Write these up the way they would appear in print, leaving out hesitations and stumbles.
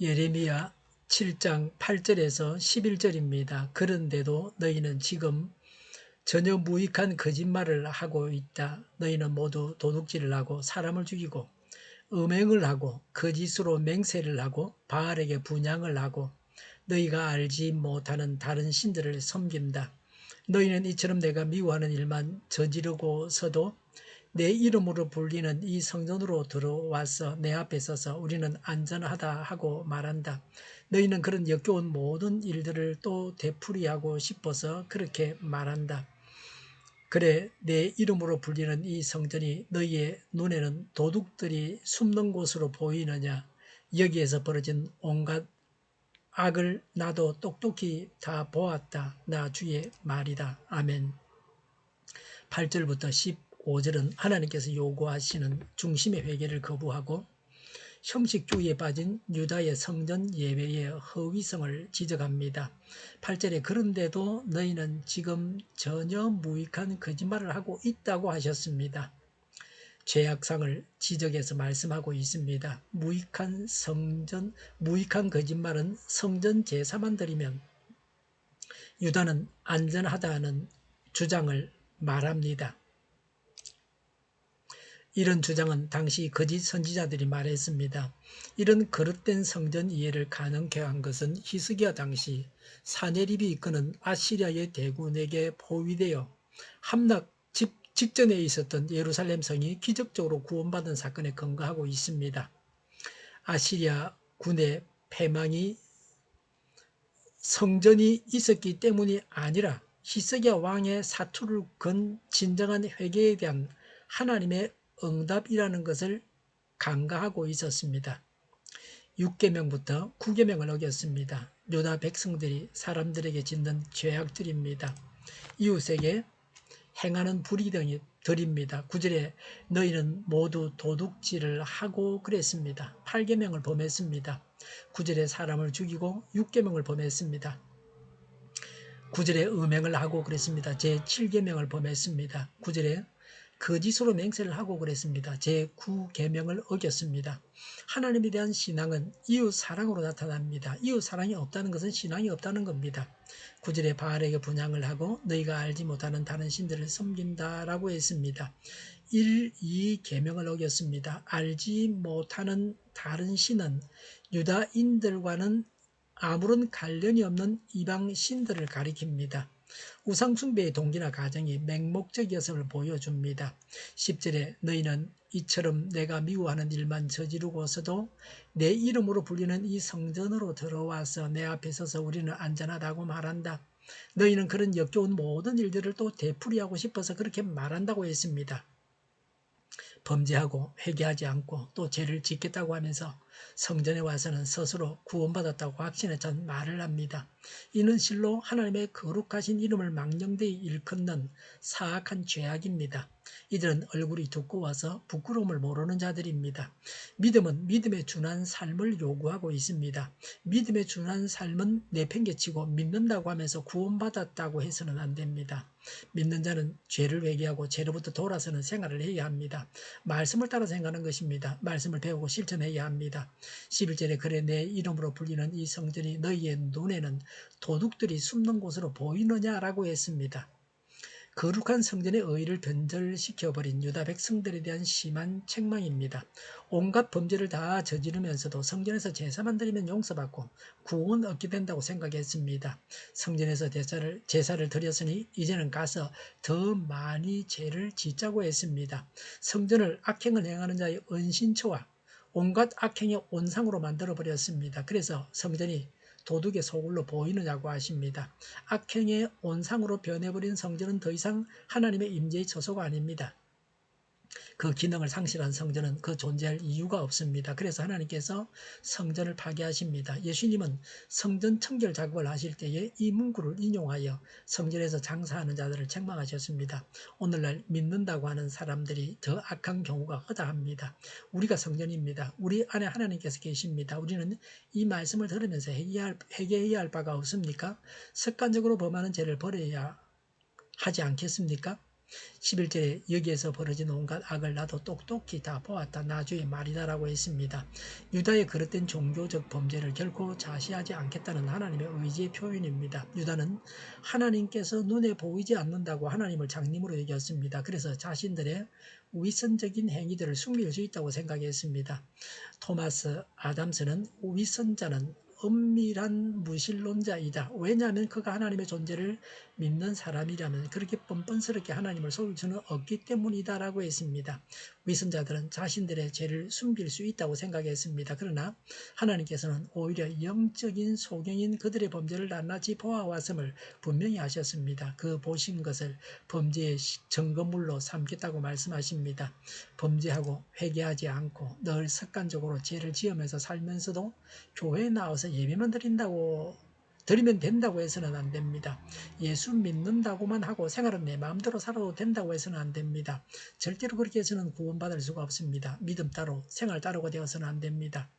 예레미야 7장 8절에서 11절입니다. 그런데도 너희는 지금 전혀 무익한 거짓말을 하고 있다. 너희는 모두 도둑질을 하고 사람을 죽이고 음행을 하고 거짓으로 맹세를 하고 바알에게 분향을 하고 너희가 알지 못하는 다른 신들을 섬긴다. 너희는 이처럼 내가 미워하는 일만 저지르고서도 내 이름으로 불리는 이 성전으로 들어와서 내 앞에 서서 우리는 안전하다 하고 말한다. 너희는 그런 역겨운 모든 일들을 또 되풀이하고 싶어서 그렇게 말한다. 그래 내 이름으로 불리는 이 성전이 너희의 눈에는 도둑들이 숨는 곳으로 보이느냐. 여기에서 벌어진 온갖 악을 나도 똑똑히 다 보았다. 나 주의 말이다. 아멘. 8절부터 15절은 하나님께서 요구하시는 중심의 회개를 거부하고 형식주의에 빠진 유다의 성전 예배의 허위성을 지적합니다. 8절에 그런데도 너희는 지금 전혀 무익한 거짓말을 하고 있다고 하셨습니다. 죄악상을 지적해서 말씀하고 있습니다. 무익한 거짓말은 성전 제사만 드리면 유다는 안전하다는 주장을 말합니다. 이런 주장은 당시 거짓 선지자들이 말했습니다. 이런 거릇된 성전 이해를 가능케 한 것은 히스기야 당시 사네립이 이끄는 아시리아의 대군에게 포위되어 함락 직전에 있었던 예루살렘 성이 기적적으로 구원받은 사건에 근거하고 있습니다. 아시리아 군의 패망이 성전이 있었기 때문이 아니라 히스기야 왕의 사투를 건 진정한 회개에 대한 하나님의 응답이라는 것을 간과하고 있었습니다. 6계명부터 9계명을 어겼습니다. 유다 백성들이 사람들에게 짓는 죄악들입니다. 이웃에게 행하는 불의들입니다. 9절에 너희는 모두 도둑질을 하고 그랬습니다. 8계명을 범했습니다. 9절에 사람을 죽이고 6계명을 범했습니다. 9절에 음행을 하고 그랬습니다. 제7계명을 범했습니다. 9절에 거짓으로 맹세를 하고 그랬습니다. 제9계명을 어겼습니다. 하나님에 대한 신앙은 이웃 사랑으로 나타납니다. 이웃 사랑이 없다는 것은 신앙이 없다는 겁니다. 9절에 바알에게 분향을 하고 너희가 알지 못하는 다른 신들을 섬긴다라고 했습니다. 1, 2계명을 어겼습니다. 알지 못하는 다른 신은 유다인들과는 아무런 관련이 없는 이방 신들을 가리킵니다. 우상숭배의 동기나 가정이 맹목적이었음을 보여줍니다. 10절에 너희는 이처럼 내가 미워하는 일만 저지르고서도 내 이름으로 불리는 이 성전으로 들어와서 내 앞에 서서 우리는 안전하다고 말한다. 너희는 그런 역겨운 모든 일들을 또 되풀이하고 싶어서 그렇게 말한다고 했습니다. 범죄하고 회개하지 않고 또 죄를 짓겠다고 하면서 성전에 와서는 스스로 구원받았다고 확신했던 말을 합니다. 이는 실로 하나님의 거룩하신 이름을 망령되이 일컫는 사악한 죄악입니다. 이들은 얼굴이 두꺼워서 부끄러움을 모르는 자들입니다. 믿음은 믿음에 준한 삶을 요구하고 있습니다. 믿음에 준한 삶은 내팽개치고 믿는다고 하면서 구원받았다고 해서는 안 됩니다. 믿는 자는 죄를 회개하고 죄로부터 돌아서는 생활을 해야 합니다. 말씀을 따라 생각하는 것입니다. 말씀을 배우고 실천해야 합니다. 11절에 그래 내 이름으로 불리는 이 성전이 너희의 눈에는 도둑들이 숨는 곳으로 보이느냐라고 했습니다. 거룩한 성전의 의의를 변절시켜버린 유다 백성들에 대한 심한 책망입니다. 온갖 범죄를 다 저지르면서도 성전에서 제사만 드리면 용서받고 구원 얻게 된다고 생각했습니다. 성전에서 제사를 드렸으니 이제는 가서 더 많이 죄를 짓자고 했습니다. 성전을 악행을 행하는 자의 은신처와 온갖 악행의 온상으로 만들어버렸습니다. 그래서 성전이 도둑의 소굴로 보이느냐고 하십니다. 악행의 온상으로 변해버린 성전은 더 이상 하나님의 임재의 처소가 아닙니다. 그 기능을 상실한 성전은 그 존재할 이유가 없습니다. 그래서 하나님께서 성전을 파괴하십니다. 예수님은 성전 청결 작업을 하실 때에 이 문구를 인용하여 성전에서 장사하는 자들을 책망하셨습니다. 오늘날 믿는다고 하는 사람들이 더 악한 경우가 허다합니다. 우리가 성전입니다. 우리 안에 하나님께서 계십니다. 우리는 이 말씀을 들으면서 회개해야 할 바가 없습니까? 습관적으로 범하는 죄를 버려야 하지 않겠습니까? 11절에 여기에서 벌어진 온갖 악을 나도 똑똑히 다 보았다. 나주의 말이다라고 했습니다. 유다의 그릇된 종교적 범죄를 결코 자시하지 않겠다는 하나님의 의지의 표현입니다. 유다는 하나님께서 눈에 보이지 않는다고 하나님을 장님으로 여겼습니다. 그래서 자신들의 위선적인 행위들을 숨길 수 있다고 생각했습니다. 토마스 아담스는 위선자는 엄밀한 무신론자이다. 왜냐하면 그가 하나님의 존재를 믿는 사람이라면 그렇게 뻔뻔스럽게 하나님을 속일 수는 없기 때문이다라고 했습니다. 위선자들은 자신들의 죄를 숨길 수 있다고 생각했습니다. 그러나 하나님께서는 오히려 영적인 소경인 그들의 범죄를 낱낱이 보아왔음을 분명히 하셨습니다. 그 보신 것을 범죄의 증거물로 삼겠다고 말씀하십니다. 범죄하고 회개하지 않고 늘 습관적으로 죄를 지으면서 살면서도 교회에 나와서 예배만 드리면 된다고 해서는 안 됩니다. 예수 믿는다고만 하고 생활은 내 마음대로 살아도 된다고 해서는 안 됩니다. 절대로 그렇게 해서는 구원받을 수가 없습니다. 믿음 따로 생활 따로가 되어서는 안 됩니다.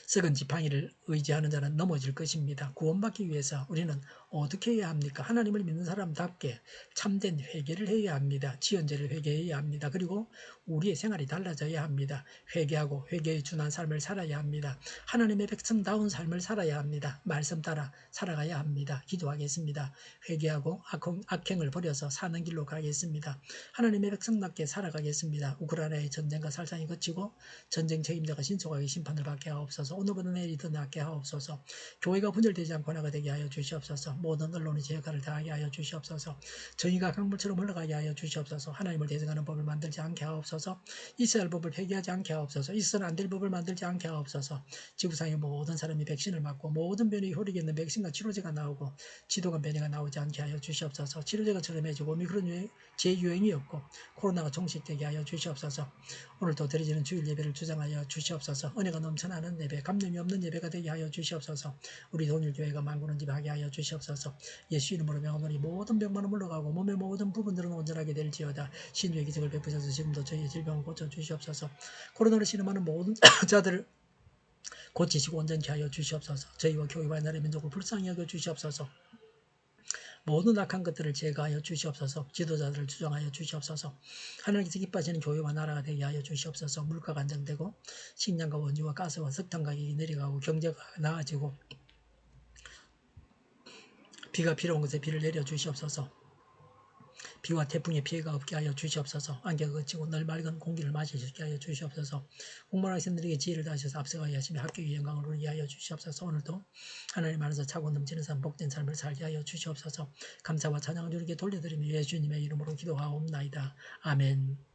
썩은 지팡이를 의지하는 자는 넘어질 것입니다. 구원받기 위해서 우리는 어떻게 해야 합니까? 하나님을 믿는 사람답게 참된 회개를 해야 합니다. 지연죄를 회개해야 합니다. 그리고 우리의 생활이 달라져야 합니다. 회개하고 회개에 준한 삶을 살아야 합니다. 하나님의 백성다운 삶을 살아야 합니다. 말씀 따라 살아가야 합니다. 기도하겠습니다. 회개하고 악행을 버려서 사는 길로 가겠습니다. 하나님의 백성답게 살아가겠습니다. 우크라이나의 전쟁과 살상이 그치고 전쟁 책임자가 신속하게 심판을 받게 하옵소서. 오늘보다 내일이 더 낫게 하옵소서. 교회가 분열되지 않고 나가 되게 하여 주시옵소서. 모든 언론이 제 역할을 다하게 하여 주시옵소서. 정의가 강물처럼 흘러가게 하여 주시옵소서. 하나님을 대적하는 법을 만들지 않게 하옵소서. 있어야 할 법을 폐기하지 않게 하옵소서. 있어서는 안 될 법을 만들지 않게 하옵소서. 지구상의 모든 사람이 백신을 맞고 모든 변이 효력이 있는 백신과 치료제가 나오고 지독한 변이가 나오지 않게 하여 주시옵소서. 치료제가 저렴해지고 오미크론 재유행이 없고 코로나가 종식되게 하여 주시옵소서. 오늘도 드려지는 주일 예배를 주장하여 주시옵소서. 은혜가 넘쳐나는 예배, 감염이 없는 예배가 되게 하여 주시옵소서. 우리 동일교회가 만구는 집 하게 하여 주시옵소서. 예수 이름으로 명하노니 모든 병만은 물러가고 몸의 모든 부분들은 온전하게 될지어다. 신주의 기적을 베푸셔서 지금도 저희의 질병을 고쳐주시옵소서. 코로나로 신음하는 모든 자들을 고치시고 온전케 하여 주시옵소서. 저희와 교회와 나라의 민족을 불쌍히 여겨 주시옵소서. 모든 악한 것들을 제거하여 주시옵소서. 지도자들을 주장하여 주시옵소서. 하나님께서 기뻐하시는 교회와 나라가 되게 하여 주시옵소서. 물가가 안정되고 식량과 원유와 가스와 석탄 가격이 내려가고 경제가 나아지고 비가 필요한 곳에 비를 내려 주시옵소서. 비와 태풍의 피해가 없게 하여 주시옵소서. 안개가 그치고 늘 맑은 공기를 마실 수 있게 하여 주시옵소서. 공부하는 학생들에게 지혜를 다하셔서 앞서가게 하시며 학교의 영광을 누리게 하여 주시옵소서. 오늘도 하나님 안에서 차고 넘치는 삶, 복된 삶을 살게 하여 주시옵소서. 감사와 찬양을 주님께 돌려드리며 예수님의 이름으로 기도하옵나이다. 아멘.